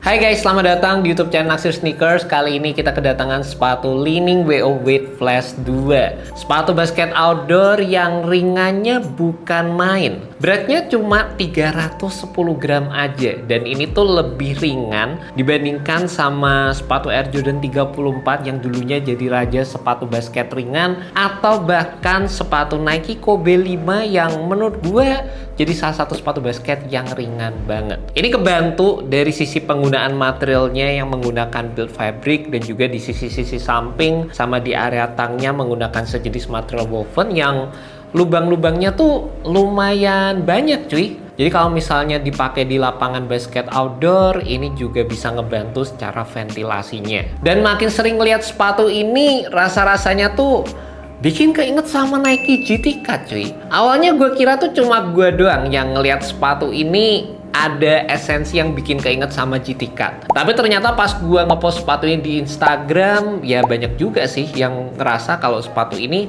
Hai guys, selamat datang di YouTube channel Naksir Sneakers. Kali ini kita kedatangan sepatu Li-Ning WO Weight Flash 2. Sepatu basket outdoor yang ringannya bukan main. Beratnya cuma 310 gram aja. Dan ini tuh lebih ringan dibandingkan sama sepatu Air Jordan 34 yang dulunya jadi raja sepatu basket ringan, atau bahkan sepatu Nike Kobe 5 yang menurut gue jadi salah satu sepatu basket yang ringan banget. Ini kebantu dari sisi penggunaan materialnya yang menggunakan build fabric, dan juga di sisi-sisi samping sama di area tangnya menggunakan sejenis material woven yang lubang-lubangnya tuh lumayan banyak cuy. Jadi kalau misalnya dipakai di lapangan basket outdoor, ini juga bisa ngebantu secara ventilasinya. Dan makin sering lihat sepatu ini, rasa-rasanya tuh bikin keinget sama Nike GT Cut cuy. Awalnya gue kira tuh cuma gue doang yang ngelihat sepatu ini ada esensi yang bikin keinget sama GT Cut. Tapi ternyata pas gue ngepost sepatu ini di Instagram, ya banyak juga sih yang ngerasa kalau sepatu ini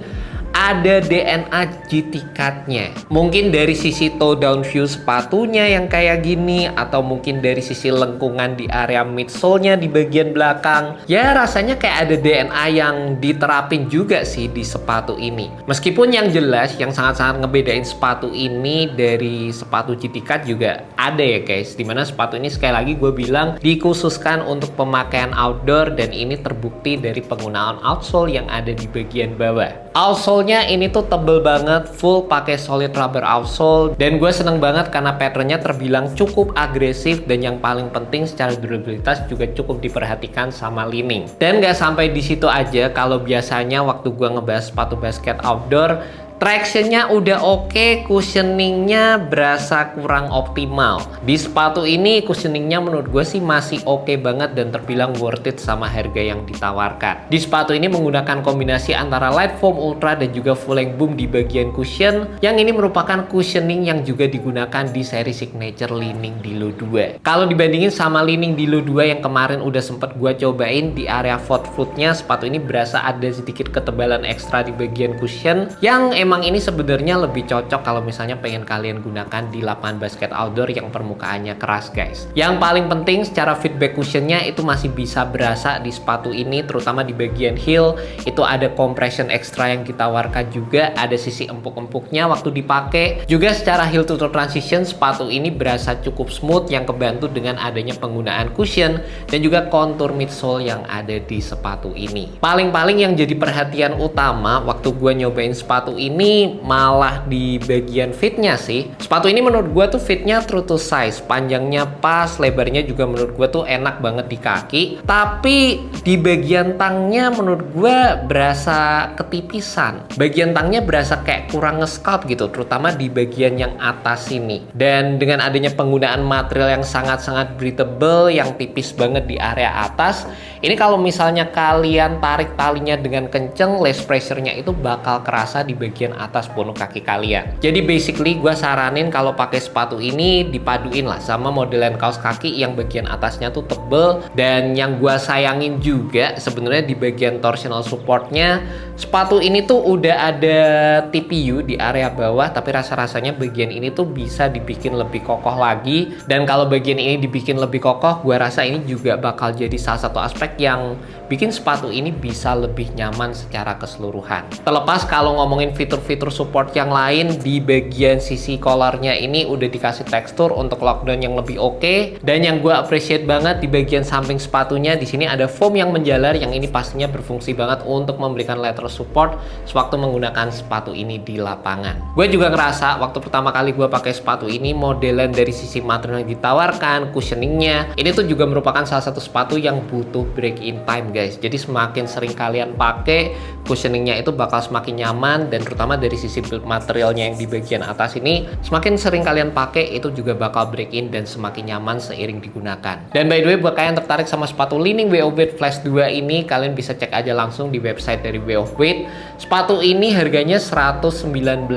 ada DNA GT Cut-nya. Mungkin dari sisi toe down view sepatunya yang kayak gini, atau mungkin dari sisi lengkungan di area midsole-nya di bagian belakang. Ya rasanya kayak ada DNA yang diterapin juga sih di sepatu ini. Meskipun yang jelas yang sangat-sangat ngebedain sepatu ini dari sepatu GT Cut juga ada ya guys. Dimana sepatu ini sekali lagi gue bilang dikhususkan untuk pemakaian outdoor, dan ini terbukti dari penggunaan outsole yang ada di bagian bawah. Outsole-nya ini tuh tebel banget, full pakai solid rubber outsole, dan gue seneng banget karena patternnya terbilang cukup agresif, dan yang paling penting secara durabilitas juga cukup diperhatikan sama Li-Ning. Dan gak sampai di situ aja, kalau biasanya waktu gue ngebahas sepatu basket outdoor, tractionnya udah oke, cushioningnya berasa kurang optimal. Di sepatu ini cushioningnya menurut gue sih masih oke banget dan terbilang worth it sama harga yang ditawarkan. Di sepatu ini menggunakan kombinasi antara light foam ultra dan juga full length boom di bagian cushion, yang ini merupakan cushioning yang juga digunakan di seri signature Li-Ning Dilo 2. Kalau dibandingin sama Li-Ning Dilo 2 yang kemarin udah sempet gue cobain, di area footnya sepatu ini berasa ada sedikit ketebalan ekstra di bagian cushion, yang emang ini sebenarnya lebih cocok kalau misalnya pengen kalian gunakan di lapangan basket outdoor yang permukaannya keras guys. Yang paling penting secara feedback cushionnya itu masih bisa berasa di sepatu ini, terutama di bagian heel itu ada compression ekstra yang ditawarkan juga, ada sisi empuk-empuknya waktu dipakai. Juga secara heel to toe transition sepatu ini berasa cukup smooth, yang kebantu dengan adanya penggunaan cushion dan juga kontur midsole yang ada di sepatu ini. Paling-paling yang jadi perhatian utama waktu gue nyobain sepatu ini malah di bagian fitnya sih. Sepatu ini menurut gue tuh fitnya true to size, panjangnya pas, lebarnya juga menurut gue tuh enak banget di kaki. Tapi di bagian tangnya menurut gue berasa ketipisan. Bagian tangnya berasa kayak kurang nge-sculpt gitu, terutama di bagian yang atas sini. Dan dengan adanya penggunaan material yang sangat-sangat breathable, yang tipis banget di area atas, ini kalau misalnya kalian tarik talinya dengan kenceng, lace pressure-nya itu bakal kerasa di bagian atas punuk kaki kalian. Jadi basically gue saranin kalau pakai sepatu ini dipaduin lah sama modelan kaos kaki yang bagian atasnya tuh tebel. Dan yang gue sayangin juga sebenarnya di bagian torsional supportnya, sepatu ini tuh udah ada TPU di area bawah, tapi rasa-rasanya bagian ini tuh bisa dibikin lebih kokoh lagi. Dan kalau bagian ini dibikin lebih kokoh, gue rasa ini juga bakal jadi salah satu aspek yang bikin sepatu ini bisa lebih nyaman secara keseluruhan. Terlepas kalau ngomongin fitur-fitur support yang lain, di bagian sisi collarnya ini udah dikasih tekstur untuk lockdown yang lebih oke. Dan yang gue appreciate banget di bagian samping sepatunya, di sini ada foam yang menjalar, yang ini pastinya berfungsi banget untuk memberikan lateral support sewaktu menggunakan sepatu ini di lapangan. Gue juga ngerasa waktu pertama kali gue pakai sepatu ini, modelan dari sisi material yang ditawarkan, cushioningnya, ini tuh juga merupakan salah satu sepatu yang butuh break in time guys. Jadi semakin sering kalian pakai, cushioningnya itu bakal semakin nyaman, dan terutama dari sisi build materialnya yang di bagian atas ini, semakin sering kalian pakai itu juga bakal break in dan semakin nyaman seiring digunakan. Dan by the way, buat kalian tertarik sama sepatu Li-Ning WO Weight Flash 2 ini, kalian bisa cek aja langsung di website dari WO Weight. Sepatu ini harganya $119.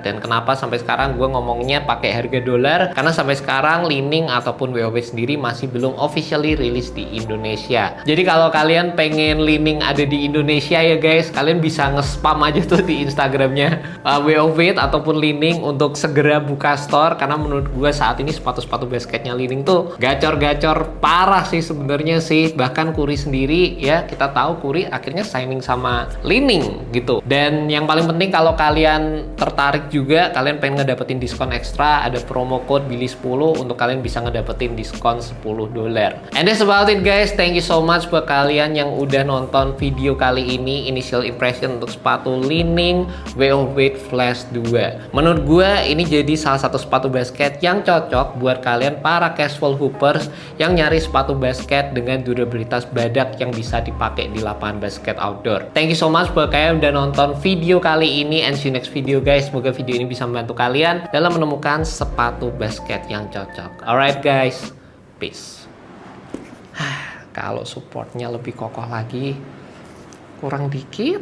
Dan kenapa sampai sekarang gue ngomongnya pakai harga dolar? Karena sampai sekarang Li-Ning ataupun WO Weight sendiri masih belum officially rilis di Indonesia. Jadi kalau kalian pengen Li-Ning ada di Indonesia ya guys, kalian bisa nge-spam aja tuh di Instagram Instagramnya WO Fit ataupun Li-Ning untuk segera buka store, karena menurut gue saat ini sepatu-sepatu basketnya Li-Ning tuh gacor-gacor parah sih sebenarnya sih. Bahkan Curry sendiri ya, kita tahu Curry akhirnya signing sama Li-Ning gitu. Dan yang paling penting kalau kalian tertarik juga, kalian pengen ngedapetin diskon ekstra, ada promo code Billy10 untuk kalian bisa ngedapetin diskon $10. And that's about it guys. Thank you so much buat kalian yang udah nonton video kali ini, initial impression untuk sepatu Li-Ning WO Fit Flash 2. Menurut gue ini jadi salah satu sepatu basket yang cocok buat kalian para casual hoopers yang nyari sepatu basket dengan durabilitas badak yang bisa dipakai di lapangan basket outdoor. Thank you so much buat kalian udah nonton video kali ini, and see you next video guys. Semoga video ini bisa membantu kalian dalam menemukan sepatu basket yang cocok. Alright guys, peace. Kalau supportnya lebih kokoh lagi, kurang dikit.